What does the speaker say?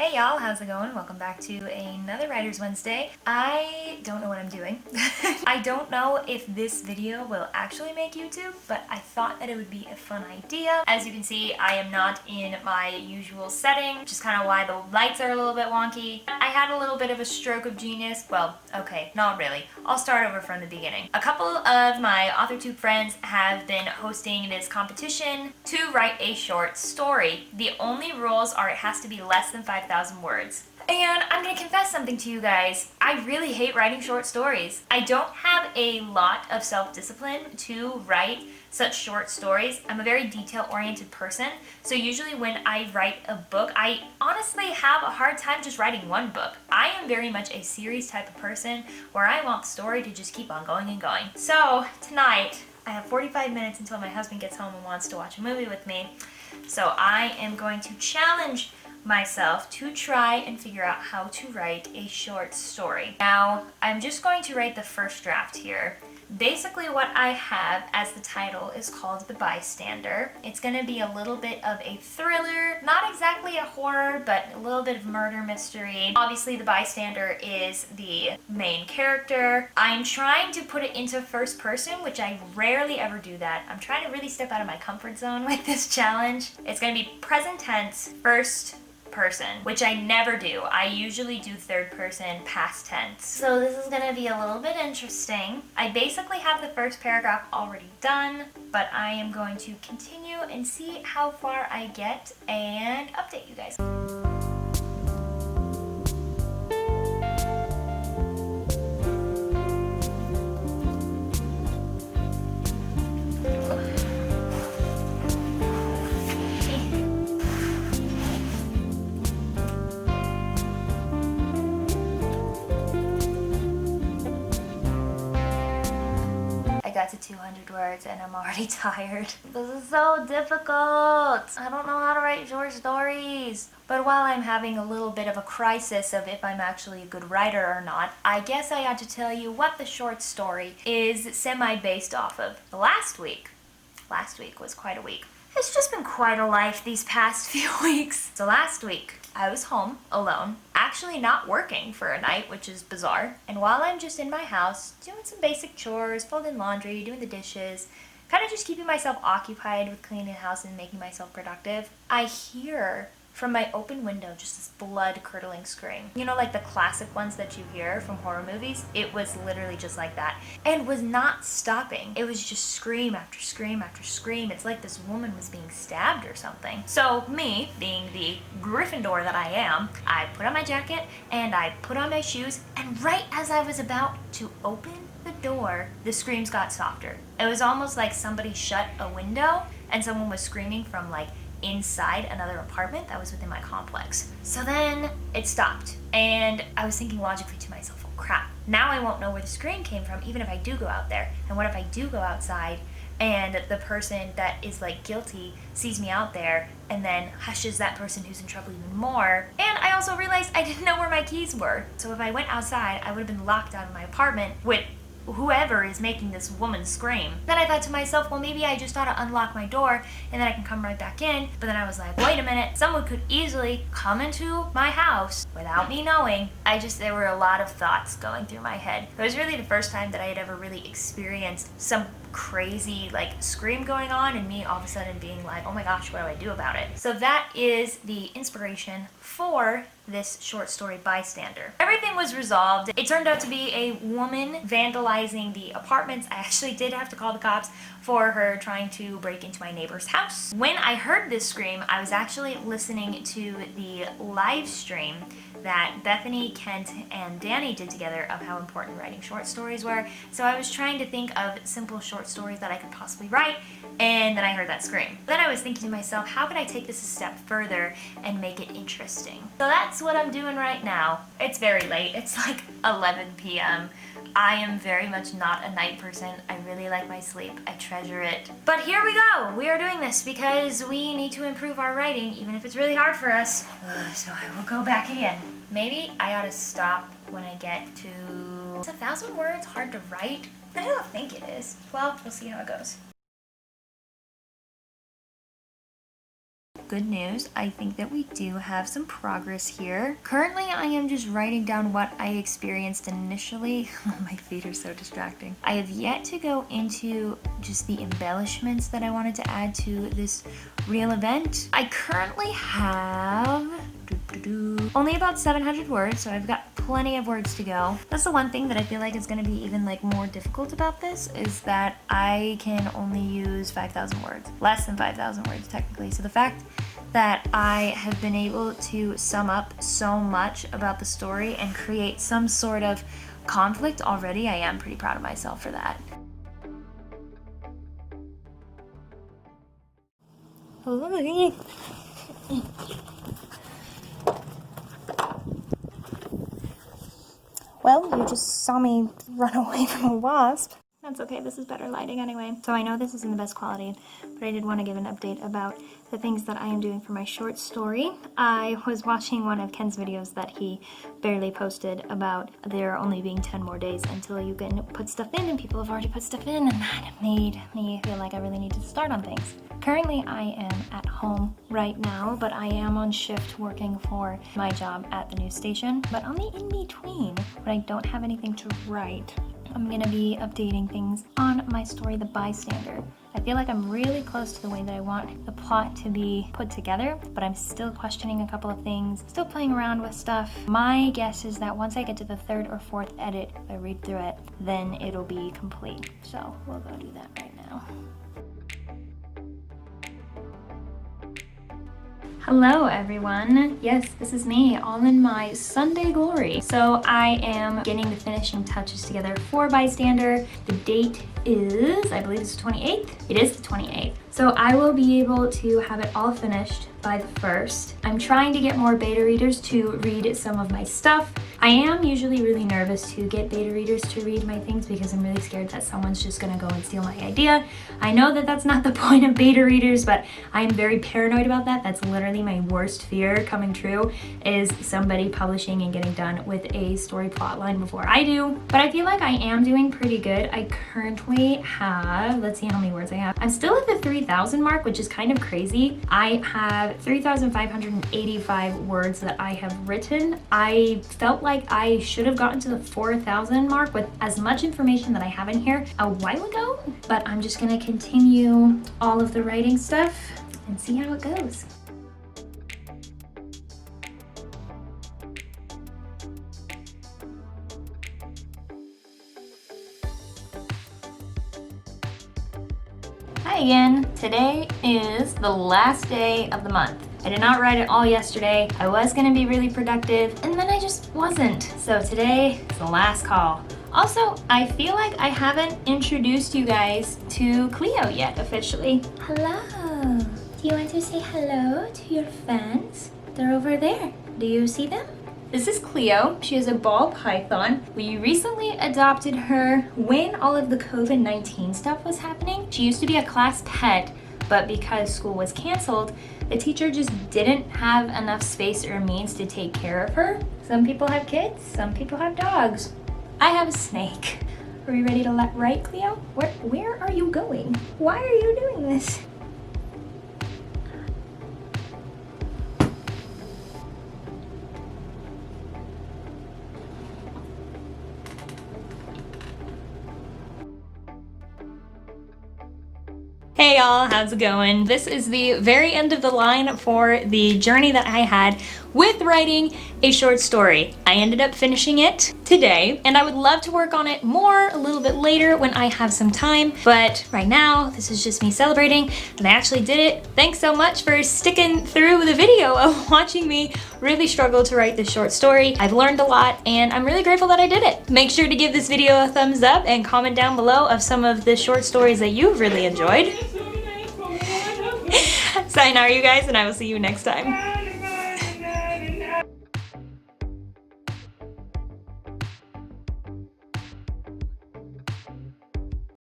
Hey y'all, how's it going? Welcome back to another Writer's Wednesday. I don't know what I'm doing. I don't know if this video will actually make YouTube, but I thought that it would be a fun idea. As you can see, I am not in my usual setting, which is kind of why the lights are a little bit wonky. I had a little bit of a stroke of genius. Well, okay, not really. I'll start over from the beginning. A couple of my authortube friends have been hosting this competition to write a short story. The only rules are it has to be less than 5,000 words. And I'm gonna confess something to you guys. I really hate writing short stories. I don't have a lot of self-discipline to write such short stories. I'm a very detail-oriented person, so usually when I write a book, I honestly have a hard time just writing one book. I am very much a series type of person where I want the story to just keep on going and going. So tonight, I have 45 minutes until my husband gets home and wants to watch a movie with me. So I am going to challenge myself to try and figure out how to write a short story. Now, I'm just going to write the first draft here. Basically what I have as the title is called The Bystander. It's going to be a little bit of a thriller, not exactly a horror, but a little bit of murder mystery. Obviously the bystander is the main character. I'm trying to put it into first person, which I rarely ever do that. I'm trying to really step out of my comfort zone with this challenge. It's going to be present tense, first person, which I never do. I usually do third person, past tense. So this is gonna be a little bit interesting. I basically have the first paragraph already done, but I am going to continue and see how far I get and update you guys. Got to 200 words and I'm already tired. This is so difficult. I don't know how to write short stories. But while I'm having a little bit of a crisis of if I'm actually a good writer or not, I guess I ought to tell you what the short story is semi-based off of. Last week was quite a week. It's just been quite a life these past few weeks. So last week, I was home alone, actually not working for a night, which is bizarre. And while I'm just in my house, doing some basic chores, folding laundry, doing the dishes, kind of just keeping myself occupied with cleaning the house and making myself productive, I hear from my open window just this blood-curdling scream. You know, like the classic ones that you hear from horror movies? It was literally just like that. And was not stopping. It was just scream after scream after scream. It's like this woman was being stabbed or something. So me, being the Gryffindor that I am, I put on my jacket and I put on my shoes, and right as I was about to open the door, the screams got softer. It was almost like somebody shut a window and someone was screaming from like inside another apartment that was within my complex. So then it stopped, and I was thinking logically to myself, oh crap, now I won't know where the scream came from even if I do go out there. And what if I do go outside and the person that is like guilty sees me out there and then hushes that person who's in trouble even more? And I also realized I didn't know where my keys were. So if I went outside, I would have been locked out of my apartment with whoever is making this woman scream. Then I thought to myself, well, maybe I just ought to unlock my door and then I can come right back in. But then I was like, wait a minute, someone could easily come into my house without me knowing. There were a lot of thoughts going through my head. It was really the first time that I had ever really experienced some crazy like scream going on and me all of a sudden being like, oh my gosh, what do I do about it? So that is the inspiration for this short story, Bystander. Everything was resolved. It turned out to be a woman vandalizing the apartments. I actually did have to call the cops for her trying to break into my neighbor's house. When I heard this scream, I was actually listening to the live stream that Bethany, Kent, and Danny did together of how important writing short stories were. So I was trying to think of simple short stories that I could possibly write, and then I heard that scream. Then I was thinking to myself, how could I take this a step further and make it interesting? So that's what I'm doing right now. It's very late. It's like 11 p.m. I am very much not a night person. I really like my sleep. I treasure it. But here we go. We are doing this because we need to improve our writing, even if it's really hard for us. So I will go back again. Maybe I ought to stop when I get to... Is 1,000 words hard to write? I don't think it is. Well, we'll see how it goes. good news. I think that we do have some progress here. Currently, I am just writing down what I experienced initially. My feet are so distracting. I have yet to go into just the embellishments that I wanted to add to this real event. I currently have only about 700 words, so I've got plenty of words to go. That's the one thing that I feel like is going to be even like more difficult about this, is that I can only use 5,000 words. Less than 5,000 words technically. So the fact that I have been able to sum up so much about the story and create some sort of conflict already, I am pretty proud of myself for that. Well, you just saw me run away from a wasp. That's okay, this is better lighting anyway. So I know this isn't the best quality, but I did want to give an update about the things that I am doing for my short story. I was watching one of Ken's videos that he barely posted about there only being 10 more days until you can put stuff in, and people have already put stuff in, and that made me feel like I really need to start on things. Currently, I am at home right now, but I am on shift working for my job at the news station. But on the in-between, when I don't have anything to write, I'm gonna be updating things on my story, The Bystander. I feel like I'm really close to the way that I want the plot to be put together, but I'm still questioning a couple of things, still playing around with stuff. My guess is that once I get to the 3rd or 4th edit, if I read through it, then it'll be complete. So we'll go do that right now. Hello everyone. Yes, this is me, all in my Sunday glory. So I am getting the finishing touches together for Bystander. The date is, I believe it's the 28th. It is the 28th. So I will be able to have it all finished by the 1st. I'm trying to get more beta readers to read some of my stuff. I am usually really nervous to get beta readers to read my things because I'm really scared that someone's just gonna go and steal my idea. I know that that's not the point of beta readers, but I am very paranoid about that. That's literally my worst fear coming true, is somebody publishing and getting done with a story plot line before I do. But I feel like I am doing pretty good. I currently have, let's see how many words I have. I'm still at the 3,000 mark, which is kind of crazy. I have 3,585 words that I have written. I felt like I should have gotten to the 4,000 mark with as much information that I have in here a while ago, but I'm just gonna continue all of the writing stuff and see how it goes. Hi again. Today is the last day of the month. I did not write it all yesterday. I was gonna be really productive, and then I just wasn't. So today is the last call. Also, I feel like I haven't introduced you guys to Cleo yet officially. Hello. Do you want to say hello to your fans? They're over there. Do you see them? This is Cleo. She is a ball python. We recently adopted her when all of the COVID-19 stuff was happening. She used to be a class pet, but because school was canceled, the teacher just didn't have enough space or means to take care of her. Some people have kids, some people have dogs. I have a snake. Are we ready to write, Cleo? Where are you going? Why are you doing this? Hey y'all, how's it going? This is the very end of the line for the journey that I had with writing a short story. I ended up finishing it today, and I would love to work on it more a little bit later when I have some time, but right now this is just me celebrating, and I actually did it. Thanks so much for sticking through the video of watching me really struggle to write this short story. I've learned a lot, and I'm really grateful that I did it. Make sure to give this video a thumbs up and comment down below of some of the short stories that you've really enjoyed. Sayonara, you guys, and I will see you next time.